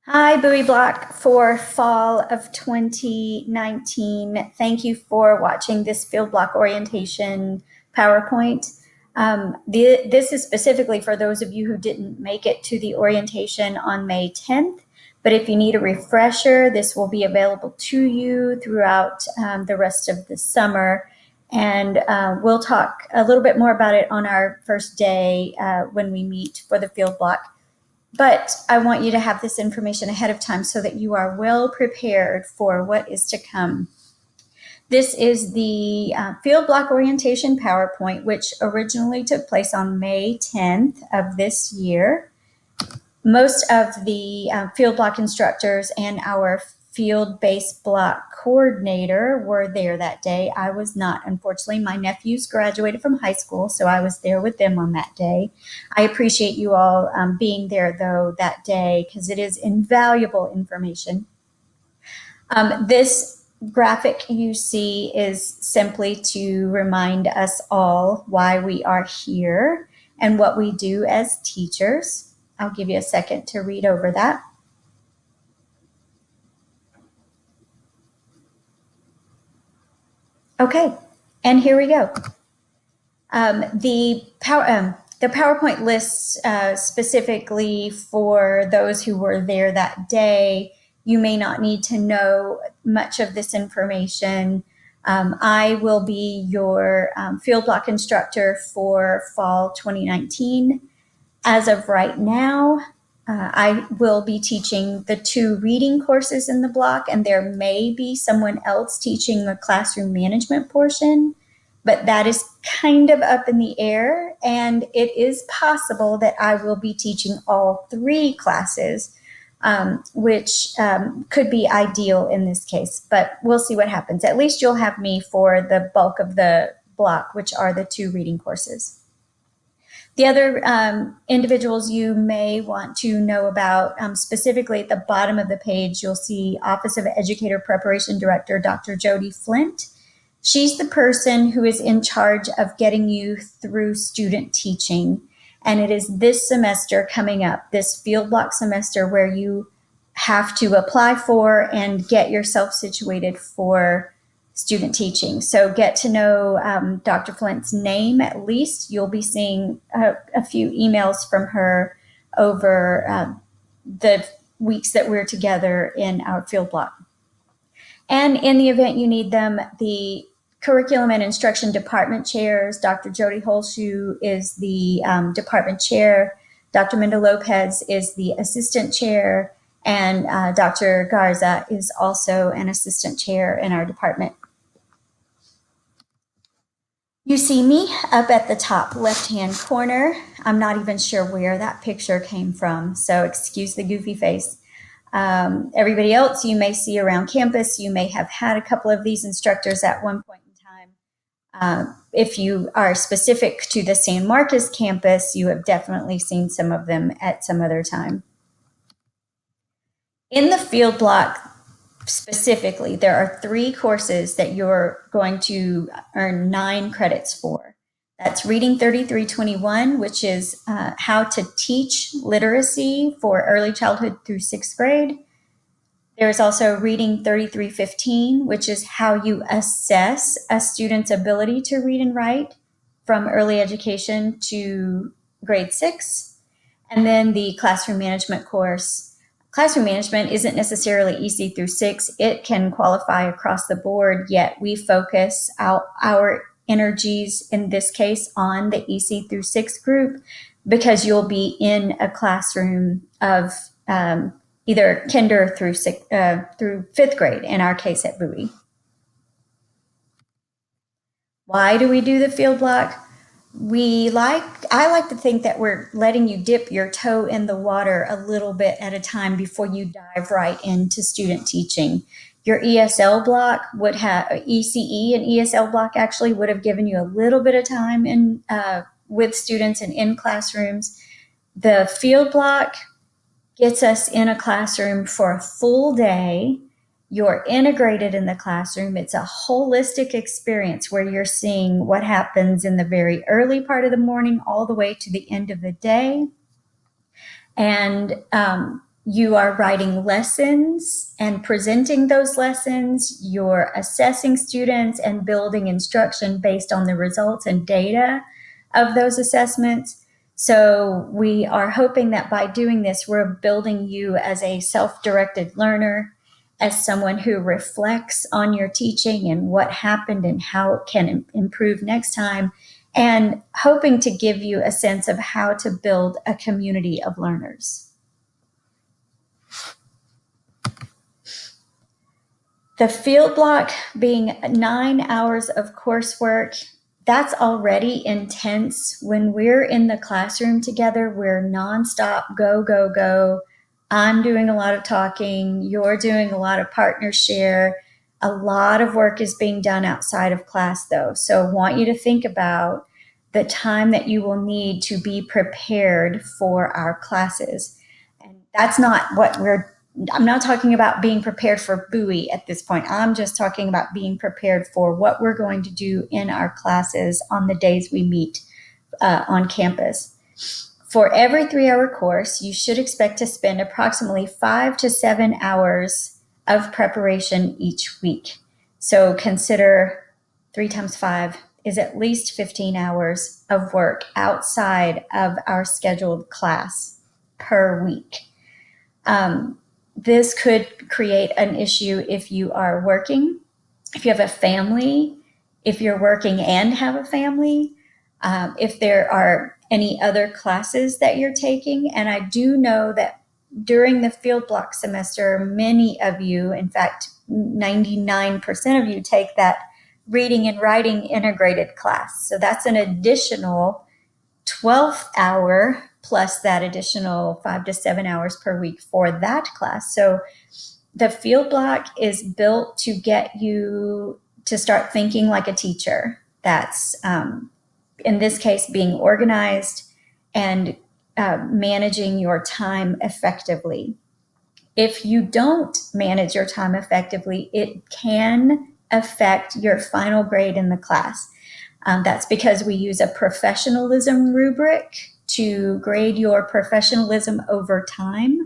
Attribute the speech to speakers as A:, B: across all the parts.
A: Hi, Bowie Block for fall of 2019. Thank you for watching this field block orientation PowerPoint. This is specifically for those of you who didn't make it to the orientation on May 10th. But if you need a refresher, this will be available to you throughout the rest of the summer. And we'll talk a little bit more about it on our first day when we meet for the field block. But I want you to have this information ahead of time so that you are well prepared for what is to come. This is the field block orientation PowerPoint, which originally took place on May 10th of this year. Most of the field block instructors and our field-based block coordinator were there that day. I was not, unfortunately. My nephews graduated from high school, so I was there with them on that day. I appreciate you all being there, though, that day, because it is invaluable information. This graphic you see is simply to remind us all why we are here and what we do as teachers. I'll give you a second to read over that. Okay, and here we go. The PowerPoint lists specifically for those who were there that day. You may not need to know much of this information. I will be your field block instructor for fall 2019. As of right now, I will be teaching the 2 reading courses in the block, and there may be someone else teaching the classroom management portion, but that is kind of up in the air, and it is possible that I will be teaching all 3 classes, which could be ideal in this case, but we'll see what happens. At least you'll have me for the bulk of the block, which are the 2 reading courses. The other individuals you may want to know about, specifically at the bottom of the page, you'll see Office of Educator Preparation Director, Dr. Jody Flint. She's the person who is in charge of getting you through student teaching. And it is this semester coming up, this field block semester, where you have to apply for and get yourself situated for student teaching. So get to know Dr. Flint's name at least. You'll be seeing a few emails from her over the weeks that we're together in our field block. And in the event you need them, the curriculum and instruction department chairs, Dr. Jody Holshoe is the department chair, Dr. Minda Lopez is the assistant chair, and Dr. Garza is also an assistant chair in our department. You see me up at the top left-hand corner. I'm not even sure where that picture came from, so excuse the goofy face. Everybody else you may see around campus, you may have had a couple of these instructors at one point in time. If you are specific to the San Marcos campus, you have definitely seen some of them at some other time. In the field block, specifically, there are 3 courses that you're going to earn 9 credits for. That's Reading 3321, which is how to teach literacy for early childhood through 6th grade. There's also Reading 3315, which is how you assess a student's ability to read and write from early education to grade 6. And then the classroom management course. Classroom management isn't necessarily EC through 6. It can qualify across the board, yet we focus our energies in this case on the EC through 6 group because you'll be in a classroom of either kinder through 5th grade, in our case at Bowie. Why do we do the field block? I like to think that we're letting you dip your toe in the water a little bit at a time before you dive right into student teaching. Your ESL block would have ECE and ESL block actually would have given you a little bit of time in with students and in classrooms. The field block gets us in a classroom for a full day. You're integrated in the classroom. It's a holistic experience where you're seeing what happens in the very early part of the morning all the way to the end of the day. And You are writing lessons and presenting those lessons. You're assessing students and building instruction based on the results and data of those assessments. So we are hoping that by doing this, we're building you as a self-directed learner, as someone who reflects on your teaching and what happened and how it can improve next time, and hoping to give you a sense of how to build a community of learners. The field block being 9 hours of coursework, that's already intense. When we're in the classroom together, we're nonstop, go, go, go. I'm doing a lot of talking, you're doing a lot of partner share. A lot of work is being done outside of class though. So I want you to think about the time that you will need to be prepared for our classes. And that's not what I'm not talking about being prepared for Bowie at this point. I'm just talking about being prepared for what we're going to do in our classes on the days we meet on campus. For every 3-hour course, you should expect to spend approximately 5 to 7 hours of preparation each week. So consider 3 times 5 is at least 15 hours of work outside of our scheduled class per week. This could create an issue if you are working, if you have a family, if you're working and have a family, if there are any other classes that you're taking. And I do know that during the field block semester, many of you, in fact, 99% of you take that reading and writing integrated class. So that's an additional 12th hour plus that additional 5 to 7 hours per week for that class. So the field block is built to get you to start thinking like a teacher. That's, in this case, being organized and managing your time effectively. If you don't manage your time effectively, it can affect your final grade in the class. That's because we use a professionalism rubric to grade your professionalism over time,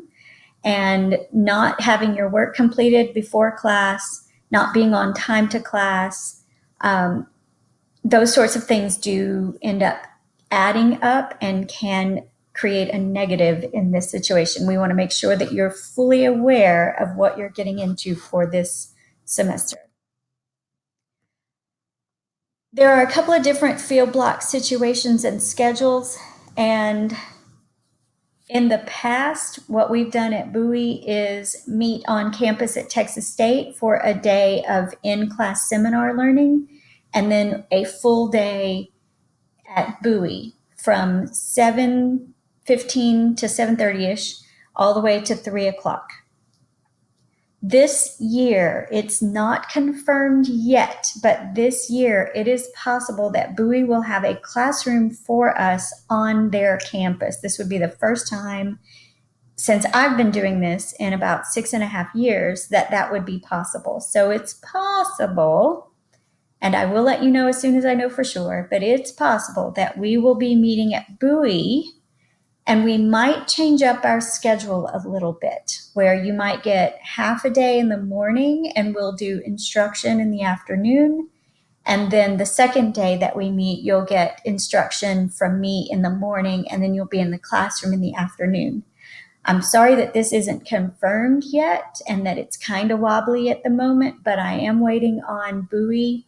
A: and not having your work completed before class, not being on time to class, those sorts of things do end up adding up and can create a negative in this situation. We want to make sure that you're fully aware of what you're getting into for this semester. There are a couple of different field block situations and schedules, and in the past, what we've done at Bowie is meet on campus at Texas State for a day of in-class seminar learning, and then a full day at Bowie from 7:15 to 7:30ish, all the way to 3 o'clock. This year, it's not confirmed yet, but this year it is possible that Bowie will have a classroom for us on their campus. This would be the first time since I've been doing this in about 6.5 years that would be possible. So it's possible, and I will let you know as soon as I know for sure, but it's possible that we will be meeting at Bowie, and we might change up our schedule a little bit, where you might get half a day in the morning and we'll do instruction in the afternoon. And then the second day that we meet, you'll get instruction from me in the morning, and then you'll be in the classroom in the afternoon. I'm sorry that this isn't confirmed yet and that it's kind of wobbly at the moment, but I am waiting on Bowie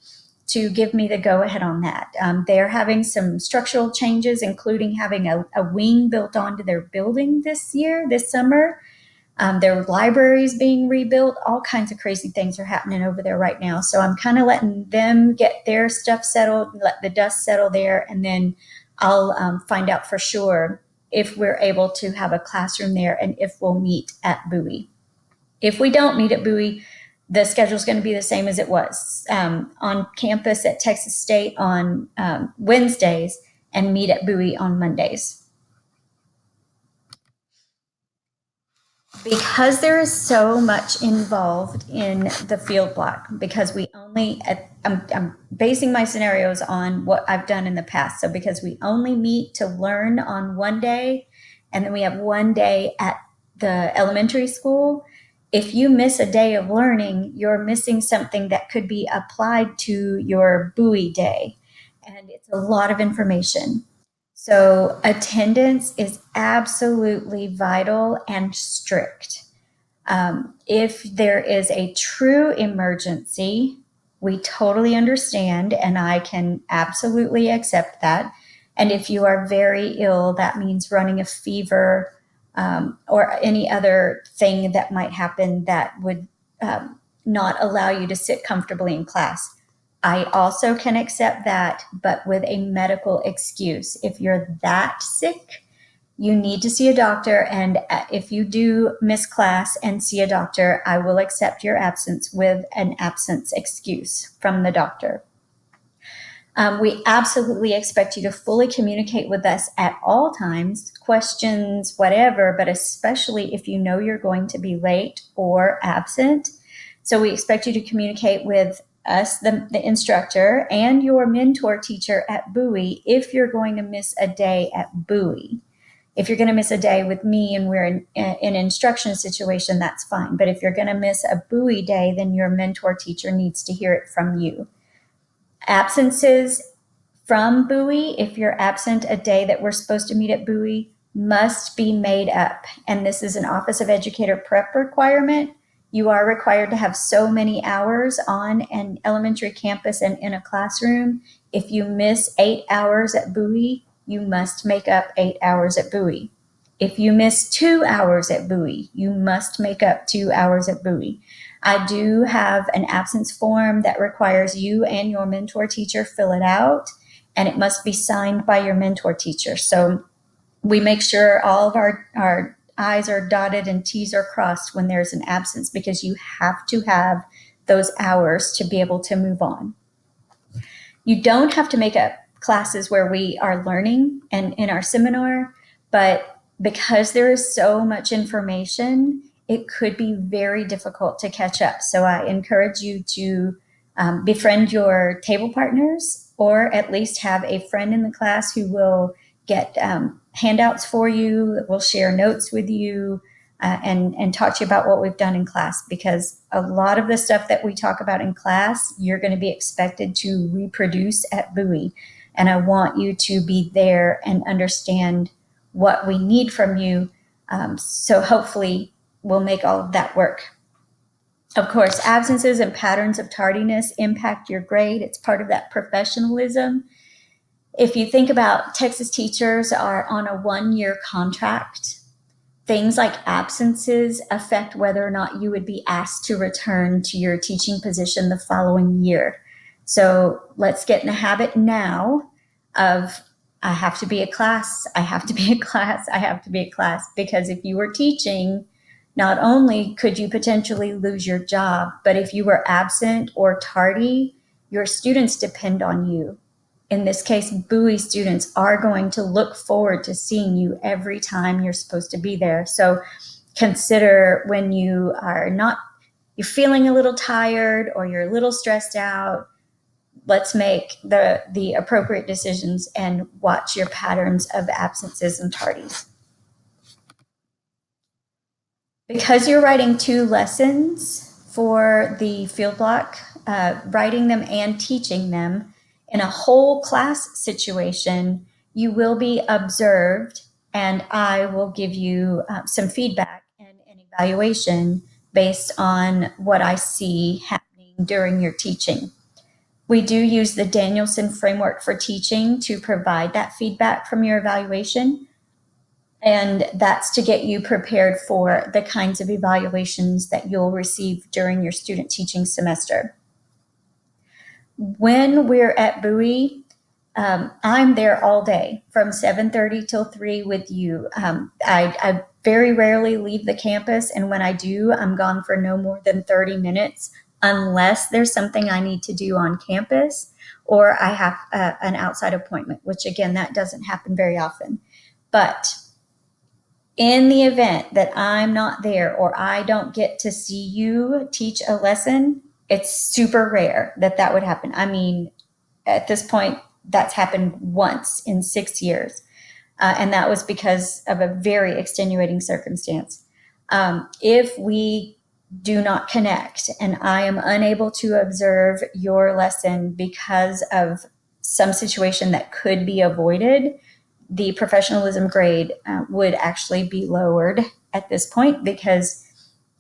A: to give me the go-ahead on that. They're having some structural changes, including having a wing built onto their building this summer. Their libraries being rebuilt. All kinds of crazy things are happening over there right now. So I'm kind of letting them get their stuff settled, let the dust settle there, and then I'll find out for sure if we're able to have a classroom there and if we'll meet at Bowie. If we don't meet at Bowie, the schedule is going to be the same as it was on campus at Texas State on Wednesdays, and meet at Bowie on Mondays. Because there is so much involved in the field block, because we only, I'm basing my scenarios on what I've done in the past. So because we only meet to learn on one day, and then we have one day at the elementary school, if you miss a day of learning, you're missing something that could be applied to your Bowie day. And it's a lot of information. So attendance is absolutely vital and strict. If there is a true emergency, we totally understand, and I can absolutely accept that. And if you are very ill, that means running a fever or any other thing that might happen that would not allow you to sit comfortably in class. I also can accept that, but with a medical excuse. If you're that sick, you need to see a doctor. And if you do miss class and see a doctor, I will accept your absence with an absence excuse from the doctor. We absolutely expect you to fully communicate with us at all times, questions, whatever, but especially if you know you're going to be late or absent. So we expect you to communicate with us, the instructor, and your mentor teacher at Bowie if you're going to miss a day at Bowie. If you're going to miss a day with me and we're in an instruction situation, that's fine. But if you're going to miss a Bowie day, then your mentor teacher needs to hear it from you. Absences from Bowie, if you're absent a day that we're supposed to meet at Bowie, must be made up. And this is an Office of Educator prep requirement. You are required to have so many hours on an elementary campus and in a classroom. If you miss 8 hours at Bowie, you must make up 8 hours at Bowie. If you miss 2 hours at Bowie, you must make up 2 hours at Bowie. I do have an absence form that requires you and your mentor teacher fill it out, and it must be signed by your mentor teacher. So we make sure all of our I's are dotted and T's are crossed when there's an absence, because you have to have those hours to be able to move on. You don't have to make up classes where we are learning and in our seminar, but because there is so much information, it could be very difficult to catch up. So I encourage you to befriend your table partners, or at least have a friend in the class who will get handouts for you, will share notes with you, and talk to you about what we've done in class, because a lot of the stuff that we talk about in class, you're going to be expected to reproduce at Bowie. And I want you to be there and understand what we need from you. So hopefully we'll make all of that work. Of course, absences and patterns of tardiness impact your grade. It's part of that professionalism. If you think about, Texas teachers are on a 1-year contract. Things like absences affect whether or not you would be asked to return to your teaching position the following year. So let's get in the habit now of, I have to be at class, I have to be at class, I have to be at class. Because if you were teaching, not only could you potentially lose your job, but if you were absent or tardy, your students depend on you. In this case, Bowie students are going to look forward to seeing you every time you're supposed to be there. So consider, when you are not, you're feeling a little tired or you're a little stressed out, let's make the appropriate decisions and watch your patterns of absences and tardies. Because you're writing 2 lessons for the field block, writing them and teaching them in a whole class situation, you will be observed, and I will give you some feedback and an evaluation based on what I see happening during your teaching. We do use the Danielson framework for teaching to provide that feedback from your evaluation. And that's to get you prepared for the kinds of evaluations that you'll receive during your student teaching semester. When we're at Bowie, I'm there all day from 7:30 till 3 with you. I very rarely leave the campus, and when I do, I'm gone for no more than 30 minutes, unless there's something I need to do on campus or I have an outside appointment, which again, that doesn't happen very often. But in the event that I'm not there or I don't get to see you teach a lesson, it's super rare that would happen. I mean, at this point, that's happened once in 6 years. And that was because of a very extenuating circumstance. If we do not connect and I am unable to observe your lesson because of some situation that could be avoided, the professionalism grade would actually be lowered at this point, because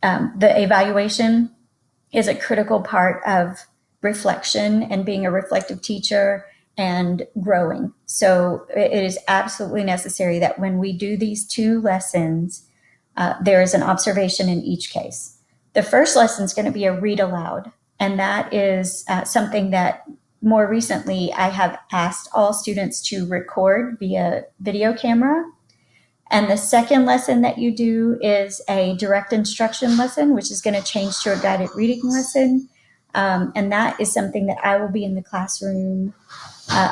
A: the evaluation is a critical part of reflection and being a reflective teacher and growing. So it is absolutely necessary that when we do these 2 lessons, there is an observation in each case. The first lesson is going to be a read aloud, and that is something that more recently I have asked all students to record via video camera. And the second lesson that you do is a direct instruction lesson, which is going to change to a guided reading lesson. And that is something that I will be in the classroom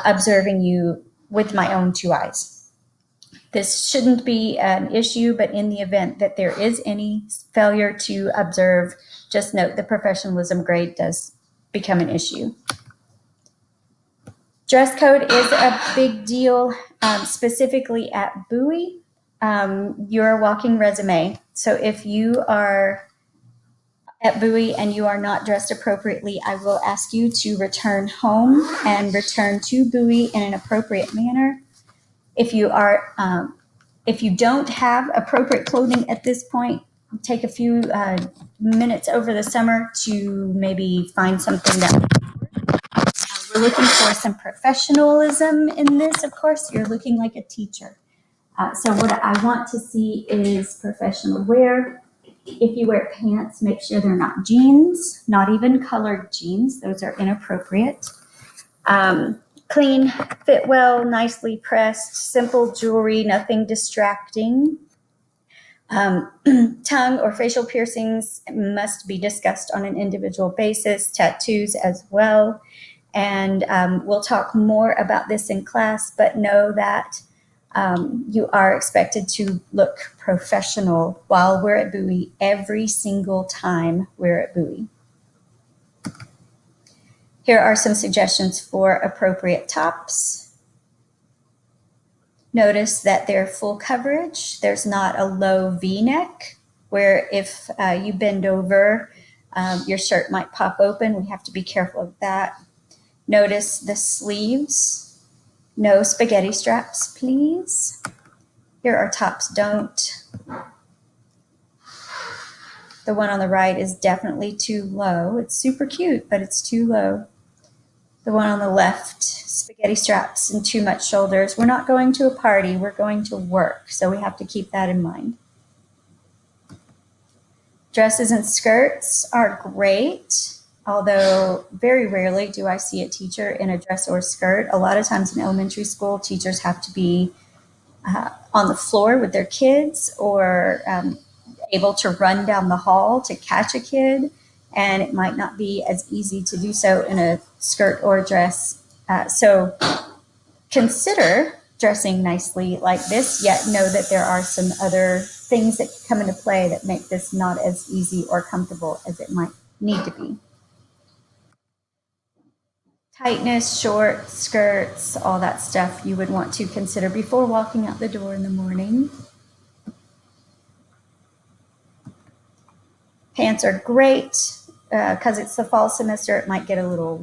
A: observing you with my own 2 eyes. This shouldn't be an issue, but in the event that there is any failure to observe, just note the professionalism grade does become an issue. Dress code is a big deal, specifically at Bowie. You're a walking resume. So if you are at Bowie and you are not dressed appropriately, I will ask you to return home and return to Bowie in an appropriate manner. If you don't have appropriate clothing at this point, take a few minutes over the summer to maybe find something that we're looking for some professionalism in this. Of course, you're looking like a teacher. So what I want to see is professional wear. If you wear pants, make sure they're not jeans, not even colored jeans. Those are inappropriate. Clean, fit well, nicely pressed, simple jewelry, nothing distracting. Tongue or facial piercings must be discussed on an individual basis, tattoos as well. And we'll talk more about this in class, but know that you are expected to look professional while we're at Bowie every single time we're at Bowie. Here are some suggestions for appropriate tops. Notice that they're full coverage. There's not a low V-neck where if you bend over, your shirt might pop open. We have to be careful of that. Notice the sleeves. No spaghetti straps, please. Here are tops don't. The one on the right is definitely too low. It's super cute, but it's too low. The one on the left, spaghetti straps and too much shoulders. We're not going to a party, we're going to work, so we have to keep that in mind. Dresses and skirts are great, although very rarely do I see a teacher in a dress or skirt. A lot of times in elementary school, teachers have to be on the floor with their kids or able to run down the hall to catch a kid, and it might not be as easy to do so in a skirt or a dress. So consider dressing nicely like this, yet know that there are some other things that come into play that make this not as easy or comfortable as it might need to be. Tightness, shorts, skirts, all that stuff you would want to consider before walking out the door in the morning. Pants are great because it's the fall semester. It might get a little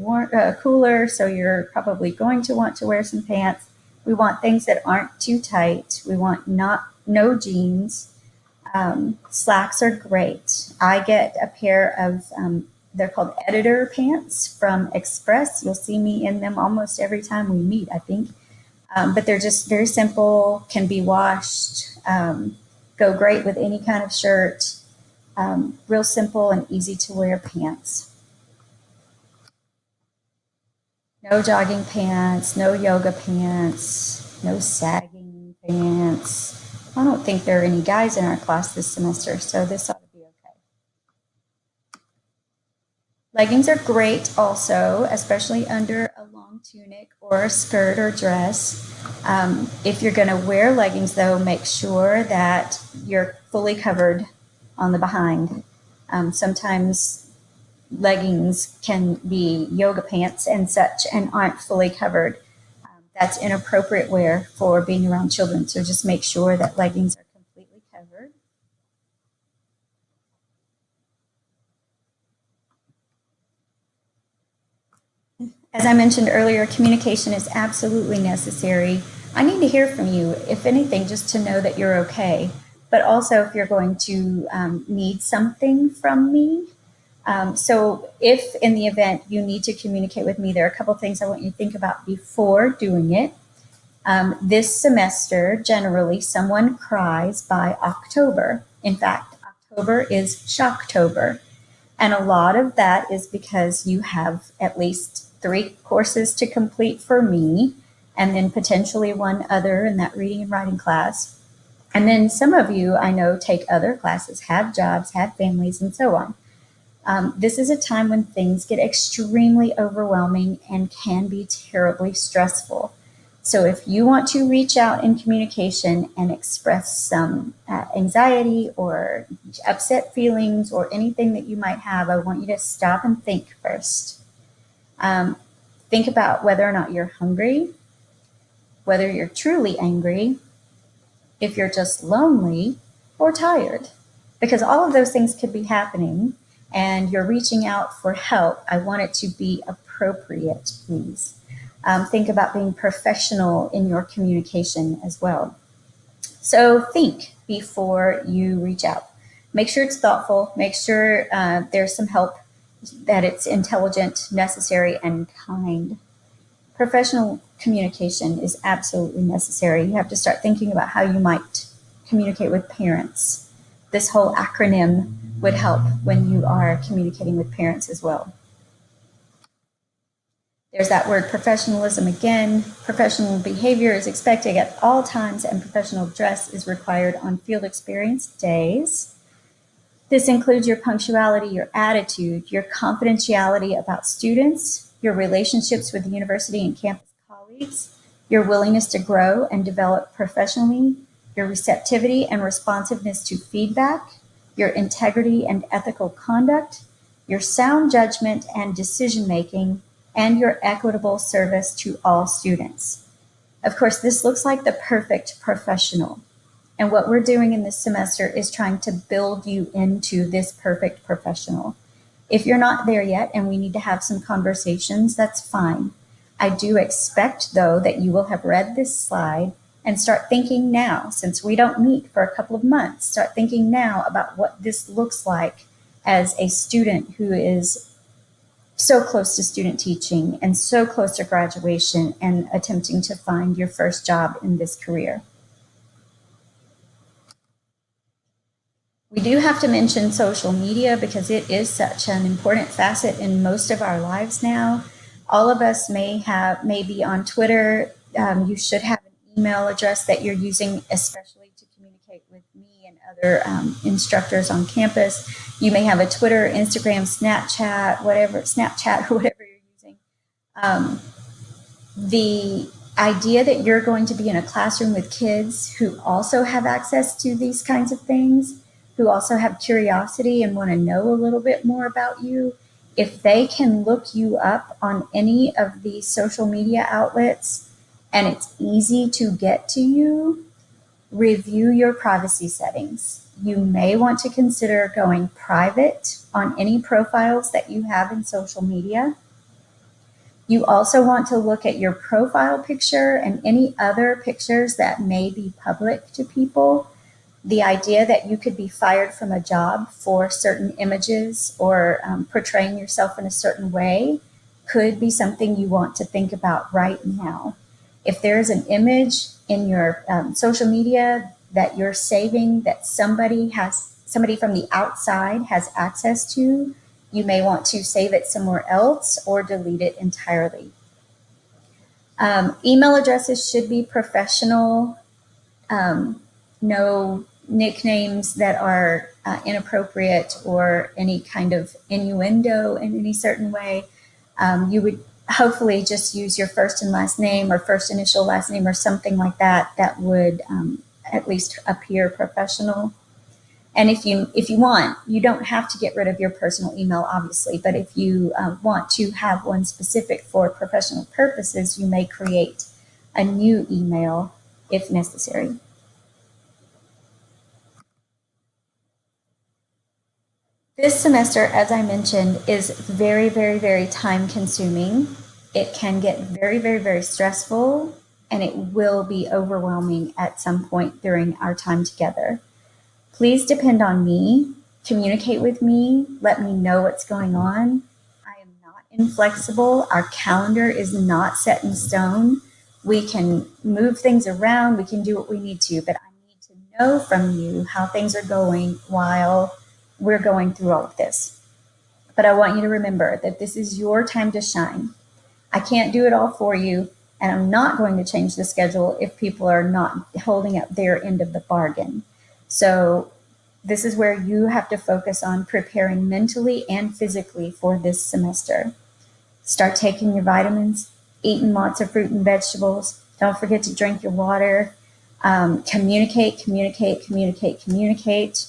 A: cooler, so you're probably going to want to wear some pants. We want things that aren't too tight. We want no jeans. Slacks are great. I get a pair of they're called editor pants from Express. You'll see me in them almost every time we meet, I think. But they're just very simple, can be washed, go great with any kind of shirt. Real simple and easy to wear pants. No jogging pants, no yoga pants, no sagging pants. I don't think there are any guys in our class this semester, so this ought to be okay. Leggings are great also, especially under a long tunic or a skirt or dress. If you're going to wear leggings, though, make sure that you're fully covered on the behind. Sometimes leggings can be yoga pants and such and aren't fully covered. That's inappropriate wear for being around children, so just make sure that leggings are completely covered. As I mentioned earlier, communication is absolutely necessary. I need to hear from you, if anything, just to know that you're okay. But also, if you're going to need something from me. So, if in the event you need to communicate with me, there are a couple things I want you to think about before doing it. This semester, generally, someone cries by October. In fact, October is Shocktober. And a lot of that is because you have at least 3 courses to complete for me, and then potentially one other in that reading and writing class. And then some of you I know take other classes, have jobs, have families, and so on. This is a time when things get extremely overwhelming and can be terribly stressful. So, if you want to reach out in communication and express some anxiety or upset feelings or anything that you might have, I want you to stop and think first. Um, think about whether or not you're hungry, whether you're truly angry, if you're just lonely or tired, because all of those things could be happening and you're reaching out for help. I want it to be appropriate, please. Think about being professional in your communication as well. So think before you reach out. Make sure it's thoughtful. Make sure there's some help, that it's intelligent, necessary, and kind. Professional communication is absolutely necessary. You have to start thinking about how you might communicate with parents. This whole acronym would help when you are communicating with parents as well. There's that word professionalism again. Professional behavior is expected at all times, and professional dress is required on field experience days. This includes your punctuality, your attitude, your confidentiality about students, your relationships with the university and campus colleagues, your willingness to grow and develop professionally, your receptivity and responsiveness to feedback, your integrity and ethical conduct, your sound judgment and decision making, and your equitable service to all students. Of course, this looks like the perfect professional. And what we're doing in this semester is trying to build you into this perfect professional. If you're not there yet and we need to have some conversations, that's fine. I do expect, though, that you will have read this slide and start thinking now, since we don't meet for a couple of months, start thinking now about what this looks like as a student who is so close to student teaching and so close to graduation and attempting to find your first job in this career. We do have to mention social media because it is such an important facet in most of our lives now. All of us may be on Twitter. You should have an email address that you're using, especially to communicate with me and other instructors on campus. You may have a Twitter, Instagram, Snapchat, or whatever you're using. The idea that you're going to be in a classroom with kids who also have access to these kinds of things, who also have curiosity and want to know a little bit more about you, if they can look you up on any of these social media outlets and it's easy to get to you, review your privacy settings. You may want to consider going private on any profiles that you have in social media. You also want to look at your profile picture and any other pictures that may be public to people. The idea that you could be fired from a job for certain images or portraying yourself in a certain way could be something you want to think about right now. If there's an image in your social media that you're saving that somebody from the outside has access to, you may want to save it somewhere else or delete it entirely. Email addresses should be professional. No nicknames that are inappropriate or any kind of innuendo in any certain way. You would hopefully just use your first and last name or first initial last name or something like that that would at least appear professional. And if you want, you don't have to get rid of your personal email, obviously, but if you want to have one specific for professional purposes, you may create a new email if necessary. This semester, as I mentioned, is very, very, very time consuming. It can get very, very, very stressful, and it will be overwhelming at some point during our time together. Please depend on me, communicate with me, let me know what's going on. I am not inflexible. Our calendar is not set in stone. We can move things around, we can do what we need to, but I need to know from you how things are going while we're going through all of this. But I want you to remember that this is your time to shine. I can't do it all for you, and I'm not going to change the schedule if people are not holding up their end of the bargain. So this is where you have to focus on preparing mentally and physically for this semester. Start taking your vitamins, eating lots of fruit and vegetables. Don't forget to drink your water. Communicate, communicate, communicate, communicate.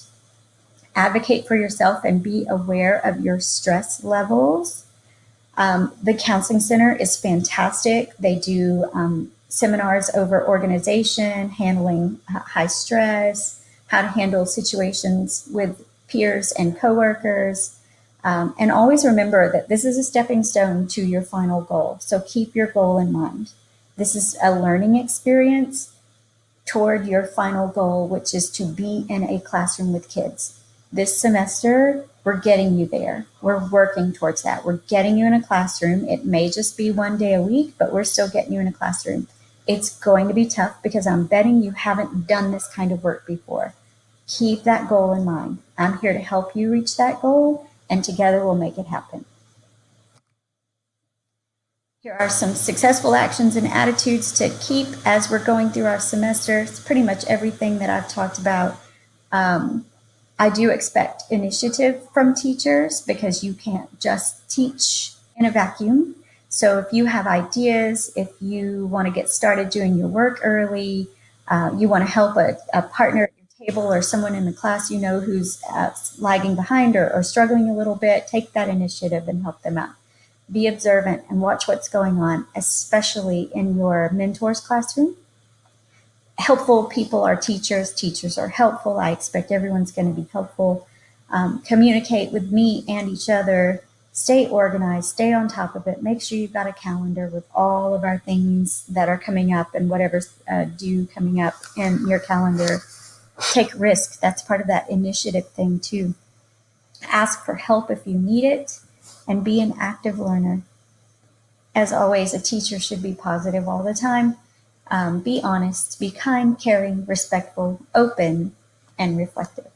A: Advocate for yourself and be aware of your stress levels. The Counseling Center is fantastic. They do seminars over organization, handling high stress, how to handle situations with peers and coworkers. And always remember that this is a stepping stone to your final goal. So keep your goal in mind. This is a learning experience toward your final goal, which is to be in a classroom with kids. This semester, we're getting you there. We're working towards that. We're getting you in a classroom. It may just be one day a week, but we're still getting you in a classroom. It's going to be tough because I'm betting you haven't done this kind of work before. Keep that goal in mind. I'm here to help you reach that goal, and together we'll make it happen. Here are some successful actions and attitudes to keep as we're going through our semester. It's pretty much everything that I've talked about. I do expect initiative from teachers because you can't just teach in a vacuum. So if you have ideas, if you want to get started doing your work early, you want to help a partner at your table or someone in the class you know who's lagging behind or struggling a little bit, take that initiative and help them out. Be observant and watch what's going on, especially in your mentor's classroom. Helpful people are teachers. Teachers are helpful. I expect everyone's going to be helpful. Communicate with me and each other. Stay organized. Stay on top of it. Make sure you've got a calendar with all of our things that are coming up and whatever's due coming up in your calendar. Take risk. That's part of that initiative thing too. Ask for help if you need it, and be an active learner. As always, a teacher should be positive all the time. Be honest, be kind, caring, respectful, open, and reflective.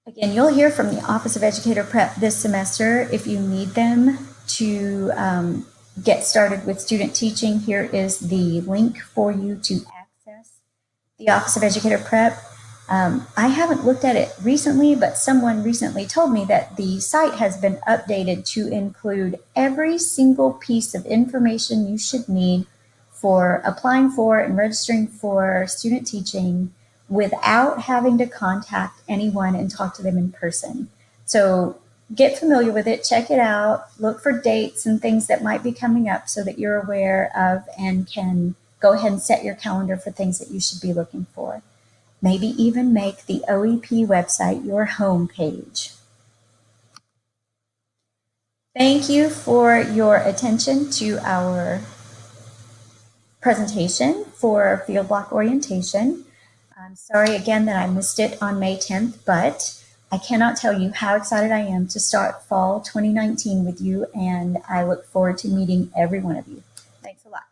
A: Again, you'll hear from the Office of Educator Prep this semester. If you need them to get started with student teaching, here is the link for you to access the Office of Educator Prep. I haven't looked at it recently, but someone recently told me that the site has been updated to include every single piece of information you should need for applying for and registering for student teaching without having to contact anyone and talk to them in person. So get familiar with it, check it out, look for dates and things that might be coming up so that you're aware of and can go ahead and set your calendar for things that you should be looking for. Maybe even make the OEP website your home page. Thank you for your attention to our presentation for field block orientation. I'm sorry again that I missed it on May 10th, but I cannot tell you how excited I am to start fall 2019 with you, and I look forward to meeting every one of you. Thanks a lot.